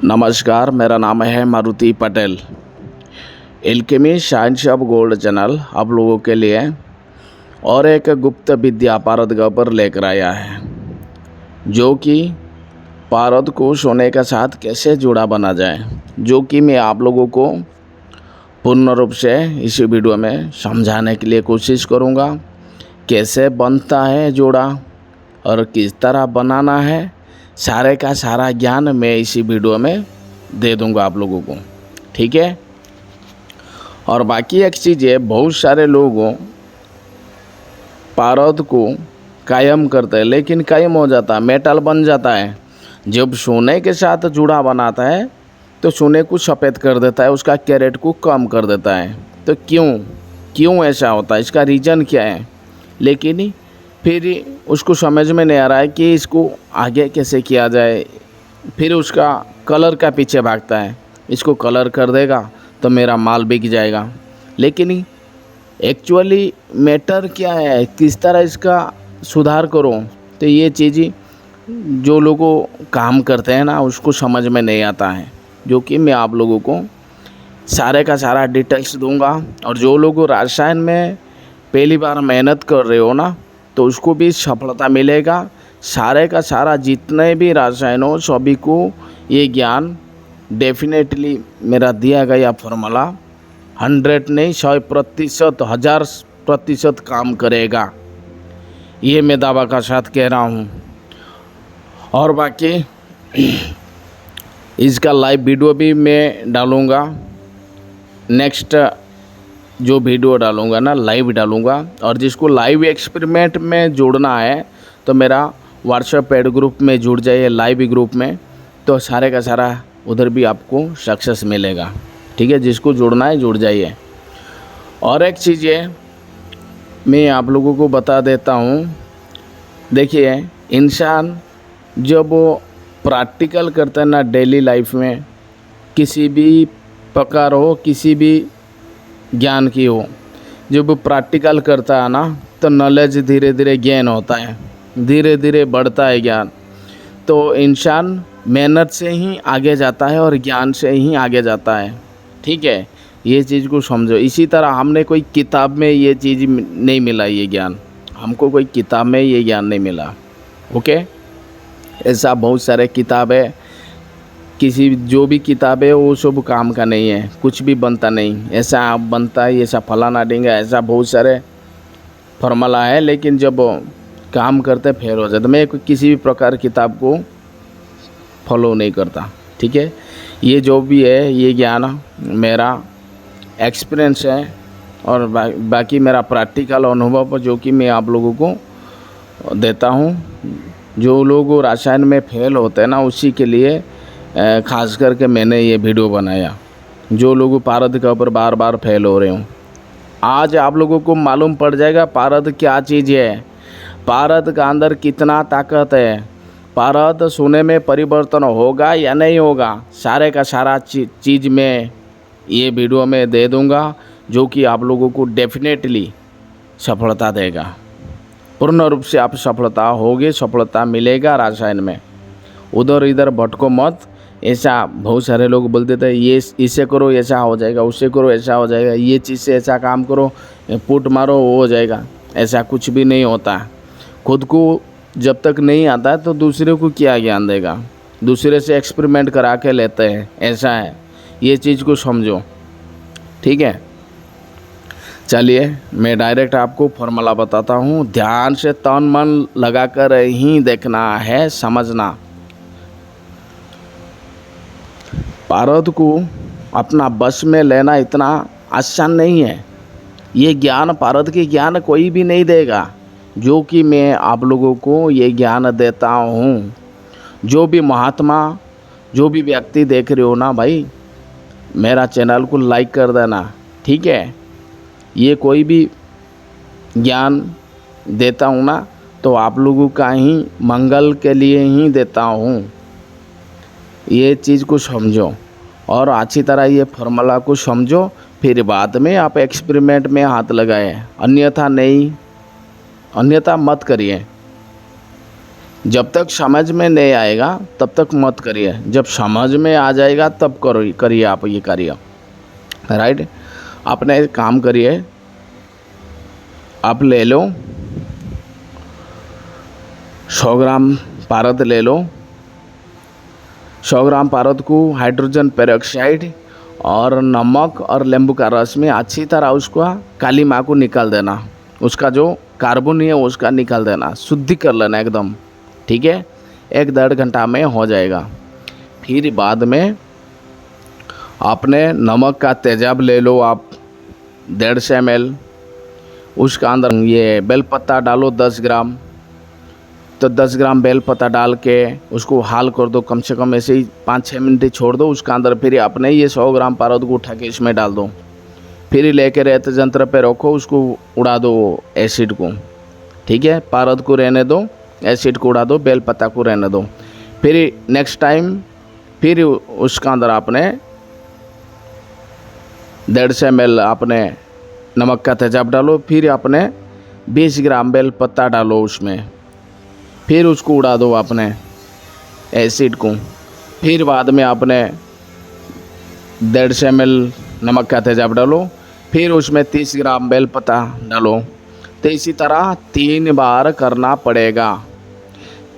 नमस्कार, मेरा नाम है Maruti Patel. Alchemy science of gold channel आप लोगों के लिए और एक गुप्त विद्या पारद के ऊपर लेकर आया है, जो कि पारद को सोने के साथ कैसे जुड़ा बना जाए, जो कि मैं आप लोगों को पूर्ण रूप से इस वीडियो में समझाने के लिए कोशिश करूँगा। कैसे बनता है जोड़ा और किस तरह बनाना है, सारे का सारा ज्ञान मैं इसी वीडियो में दे दूंगा आप लोगों को, ठीक है। और बाकी एक चीज़ है, बहुत सारे लोगों पारद को कायम करते हैं, लेकिन कायम हो जाता है, मेटल बन जाता है। जब सोने के साथ जुड़ा बनाता है तो सोने को सफ़ेद कर देता है, उसका कैरेट को कम कर देता है। तो क्यों ऐसा होता है, इसका रीज़न क्या है? लेकिन फिर उसको समझ में नहीं आ रहा है कि इसको आगे कैसे किया जाए। फिर उसका कलर का पीछे भागता है, इसको कलर कर देगा तो मेरा माल बिक जाएगा। लेकिन एक्चुअली मैटर क्या है, किस तरह इसका सुधार करो, तो ये चीज़ जो लोगों काम करते हैं ना, उसको समझ में नहीं आता है, जो कि मैं आप लोगों को सारे का सारा डिटेल्स दूंगा। और जो लोग रसायन में पहली बार मेहनत कर रहे हो ना, तो उसको भी सफलता मिलेगा। सारे का सारा जितने भी रसायन हो, सभी को ये ज्ञान डेफिनेटली मेरा दिया गया फॉर्मूला 100 नहीं 100%, 1000% काम करेगा, ये मैं दावा का साथ कह रहा हूँ। और बाकी इसका लाइव वीडियो भी मैं डालूँगा, नेक्स्ट जो वीडियो डालूँगा ना, लाइव डालूँगा। और जिसको लाइव एक्सपेरिमेंट में जोड़ना है तो मेरा व्हाट्सएप पेड ग्रुप में जुड़ जाइए, लाइव ग्रुप में, तो सारे का सारा उधर भी आपको सक्सेस मिलेगा, ठीक है। जिसको जुड़ना है जुड़ जाइए। और एक चीज़ है मैं आप लोगों को बता देता हूँ, देखिए इंसान जब वो प्रैक्टिकल करता है ना डेली लाइफ में, किसी भी प्रकार हो, किसी भी ज्ञान की हो, जब प्रैक्टिकल करता है ना, तो नॉलेज धीरे धीरे गेन होता है, धीरे धीरे बढ़ता है ज्ञान। तो इंसान मेहनत से ही आगे जाता है और ज्ञान से ही आगे जाता है, ठीक है। ये चीज़ को समझो। इसी तरह हमने कोई किताब में ये चीज़ नहीं मिला, ये ज्ञान हमको कोई किताब में ये ज्ञान नहीं मिला, ओके। ऐसा बहुत सारे किताब है, किसी जो भी किताब है वो सब काम का नहीं है, कुछ भी बनता नहीं। ऐसा बनता है, ऐसा फलाना देंगे, ऐसा बहुत सारे फॉर्मूला है, लेकिन जब काम करते फेल हो जाते। मैं किसी भी प्रकार किताब को फॉलो नहीं करता, ठीक है। ये जो भी है ये ज्ञान मेरा एक्सपीरियंस है और बाकी मेरा प्रैक्टिकल अनुभव, जो कि मैं आप लोगों को देता हूँ। जो लोग रसायन में फेल होते हैं ना, उसी के लिए खास करके मैंने ये वीडियो बनाया। जो लोग पारद के ऊपर बार बार फेल हो रहे हों, आज आप लोगों को मालूम पड़ जाएगा पारद क्या चीज़ है, पारद का अंदर कितना ताकत है, पारद सोने में परिवर्तन होगा या नहीं होगा, सारे का सारा चीज़ में ये वीडियो में दे दूंगा, जो कि आप लोगों को डेफिनेटली सफलता देगा। पूर्ण रूप से आप सफलता होगे, सफलता मिलेगा रसायन में। उधर इधर भटको मत। ऐसा बहुत सारे लोग बोल देते हैं, ये इसे करो ऐसा हो जाएगा, उससे करो ऐसा हो जाएगा, ये चीज़ से ऐसा काम करो, पुट मारो वो हो जाएगा। ऐसा कुछ भी नहीं होता। खुद को जब तक नहीं आता है तो दूसरे को क्या ज्ञान देगा, दूसरे से एक्सपेरिमेंट करा के लेते हैं, ऐसा है। ये चीज़ को समझो, ठीक है। चलिए मैं डायरेक्ट आपको फॉर्मूला बताता हूँ, ध्यान से तन मन लगा कर ही देखना है, समझना। पारद को अपना बस में लेना इतना आसान नहीं है। ये ज्ञान, पारद के ज्ञान कोई भी नहीं देगा, जो कि मैं आप लोगों को ये ज्ञान देता हूँ। जो भी महात्मा, जो भी व्यक्ति देख रहे हो ना भाई, मेरा चैनल को लाइक कर देना, ठीक है। ये कोई भी ज्ञान देता हूँ ना, तो आप लोगों का ही मंगल के लिए ही देता हूँ। ये चीज़ को समझो और अच्छी तरह ये फॉर्मूला को समझो, फिर बाद में आप एक्सपेरिमेंट में हाथ लगाएं, अन्यथा नहीं, अन्यथा मत करिए, जब तक समझ में नहीं आएगा तब तक मत करिए, जब समझ में आ जाएगा तब करिए आप ये कार्य। राइट, आपने एक काम करिए, आप ले लो 100 ग्राम पारद ले लो। 100 ग्राम पारद को हाइड्रोजन पेरोक्साइड और नमक और नींबू का रस में अच्छी तरह उसका काली माँ को निकाल देना, उसका जो कार्बन है उसका निकाल देना, शुद्धि कर लेना एकदम। ठीक है, 1-1.5 घंटा में हो जाएगा। फिर बाद में आपने नमक का तेजाब ले लो आप 150 ml, उसका अंदर ये बेलपत्ता डालो 10 ग्राम। तो 10 ग्राम बेलपत्ता डाल के उसको हाल कर दो, कम से कम ऐसे ही 5-6 मिनट छोड़ दो। उसका अंदर फिर आपने ये 100 ग्राम पारद को उठा के इसमें डाल दो, फिर लेके रेत यंत्र पे रखो, उसको उड़ा दो एसिड को। ठीक है, पारद को रहने दो, एसिड को उड़ा दो, बेलपत्ता को रहने दो। फिर नेक्स्ट टाइम फिर उसका अंदर आपने 150 ml आपने नमक का तेजाब डालो, फिर आपने 20 ग्राम बेलपत्ता डालो उसमें, फिर उसको उड़ा दो आपने एसिड को। फिर बाद में आपने 150 ml नमक का तेजाब डालो, फिर उसमें 30 ग्राम बेलपत्ता डालो। तो इसी तरह 3 बार करना पड़ेगा।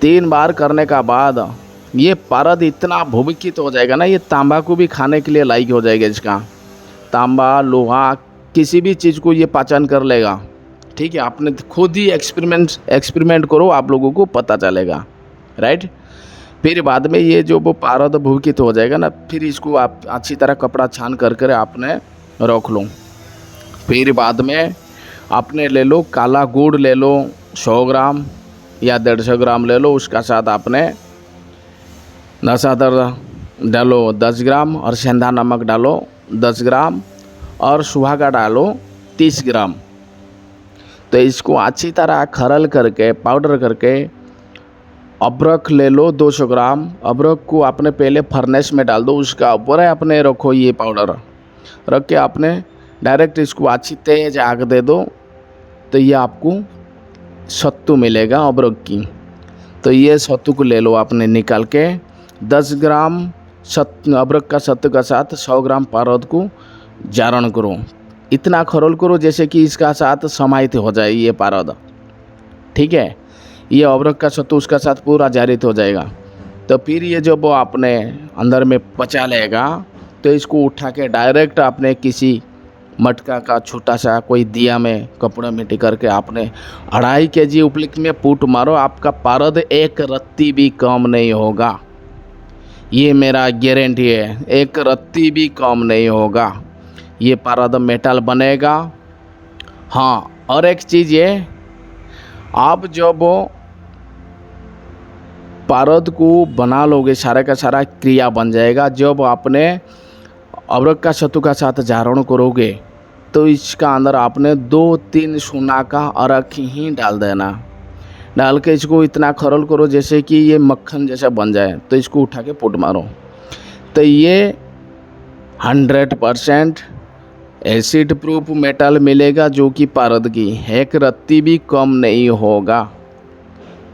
3 बार करने का बाद ये पारद इतना भुभकित हो जाएगा ना, ये तांबा को भी खाने के लिए लायक हो जाएगा। इसका तांबा लोहा किसी भी चीज़ को ये पाचन कर लेगा। ठीक है, आपने खुद ही एक्सपेरिमेंट करो, आप लोगों को पता चलेगा। राइट, फिर बाद में ये जो वो पारद भुभकित हो जाएगा ना, फिर इसको आप अच्छी तरह कपड़ा छान कर आपने रख लो। फिर बाद में आपने ले लो काला गुड़ ले लो 100 ग्राम या 150 ग्राम ले लो, उसका साथ आपने नशातर डालो 10 ग्राम और सेंधा नमक डालो 10 ग्राम और सुहागा डालो 30 ग्राम। तो इसको अच्छी तरह खरल करके पाउडर करके अदरक ले लो 200 ग्राम। अदरक को आपने पहले फर्नेस में डाल दो, उसका ऊपर आपने रखो ये पाउडर, रख के आपने डायरेक्ट इसको अच्छी तेज आग दे दो। तो ये आपको सत्तू मिलेगा अदरक की। तो ये सत्तू को ले लो आपने निकाल के 10 ग्राम अदरक का सत्तू का साथ 100 ग्राम पारद को जारण करो। इतना खरोल करो जैसे कि इसका साथ समाहित हो जाए ये पारद। ठीक है, ये अदरक का सत्तू उसका साथ पूरा जारित हो जाएगा। तो फिर ये जब आपने अंदर में पचा लेगा तो इसको उठा के डायरेक्ट आपने किसी मटका का छोटा सा कोई दिया में कपड़े में टिकर के आपने 2.5 kg उपलिक में पुट मारो, आपका पारद एक रत्ती भी कम नहीं होगा। ये मेरा गारंटी है, एक रत्ती भी कम नहीं होगा। ये पारद मेटल बनेगा। हाँ, और एक चीज़ ये, आप जब पारद को बना लोगे सारे का सारा क्रिया बन जाएगा। जब आपने अदरक का सत्तू का साथ जारण करोगे तो इसका अंदर आपने 2-3 सोना का अरक ही डाल देना। डाल के इसको इतना खरल करो जैसे कि ये मक्खन जैसा बन जाए। तो इसको उठा के पुट मारो। तो ये 100% एसिड प्रूफ मेटल मिलेगा, जो कि पारद की एक रत्ती भी कम नहीं होगा।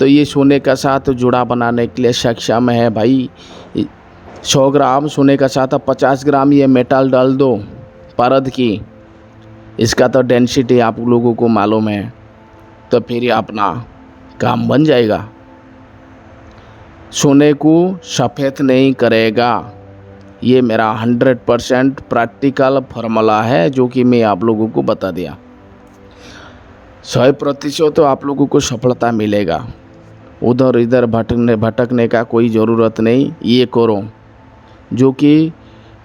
तो ये सोने का साथ जुड़ा बनाने के लिए सक्षम है भाई। 100 ग्राम सोने का साथ 50 ग्राम ये मेटल डाल दो पारद की, इसका तो डेंसिटी आप लोगों को मालूम है। तो फिर अपना काम बन जाएगा। सोने को सफ़ेद नहीं करेगा। ये मेरा 100% प्रैक्टिकल फार्मूला है, जो कि मैं आप लोगों को बता दिया। 100% तो आप लोगों को सफलता मिलेगा। उधर इधर भटकने का कोई ज़रूरत नहीं। ये करो जो कि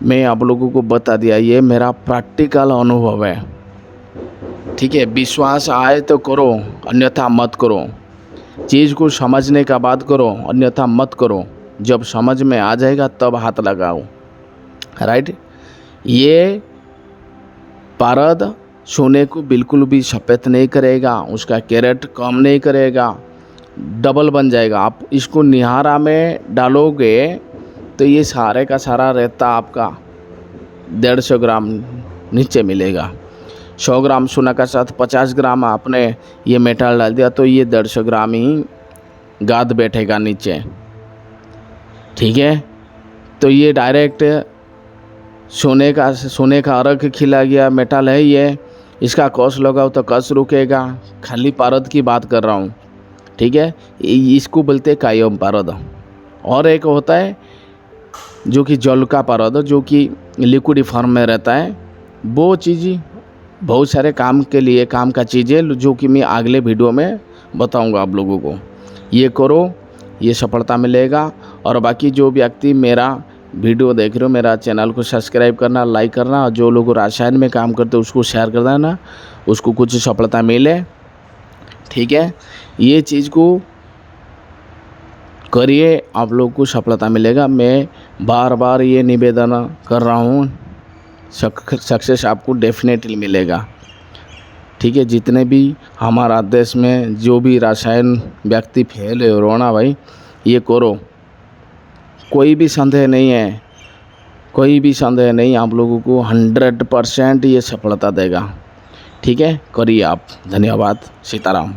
मैं आप लोगों को बता दिया, ये मेरा प्रैक्टिकल अनुभव है। ठीक है, विश्वास आए तो करो, अन्यथा मत करो। चीज़ को समझने का बाद करो, अन्यथा मत करो। जब समझ में आ जाएगा तब हाथ लगाओ। राइट, ये पारद सोने को बिल्कुल भी सफ़ेद नहीं करेगा, उसका कैरेट कम नहीं करेगा, डबल बन जाएगा। आप इसको निहारा में डालोगे तो ये सारे का सारा रहता आपका 150 ग्राम नीचे मिलेगा। 100 ग्राम सोना का साथ 50 ग्राम आपने ये मेटल डाल दिया तो ये 150 ग्राम ही गाद बैठेगा नीचे, ठीक है। तो ये डायरेक्ट सोने का अर्घ खिला गया, मेटल है ये, इसका कस लगाओ तो कस रुकेगा। खाली पारद की बात कर रहा हूँ, ठीक है। इसको बोलते हैं कायम पारद। और एक होता है जो कि जल का पारद, जो कि लिक्विड फॉर्म में रहता है। वो चीज़ बहुत सारे काम के लिए काम का चीज़ है, जो कि मैं अगले वीडियो में बताऊंगा आप लोगों को। ये करो, ये सफलता मिलेगा। और बाकी जो व्यक्ति मेरा वीडियो देख रहे हो, मेरा चैनल को सब्सक्राइब करना, लाइक करना, और जो लोग रसायन में काम करते हैं उसको शेयर कर देना, उसको कुछ सफलता मिले, ठीक है। ये चीज़ को करिए, आप लोग को सफलता मिलेगा। मैं बार बार ये निवेदन कर रहा हूँ, सक्सेस आपको डेफिनेटली मिलेगा, ठीक है। जितने भी हमारा देश में जो भी रसायन व्यक्ति फैले हो रोना भाई, ये करो, कोई भी संदेह नहीं है, कोई भी संदेह नहीं। आप लोगों को 100% ये सफलता देगा, ठीक है। करिए आप। धन्यवाद। सीताराम।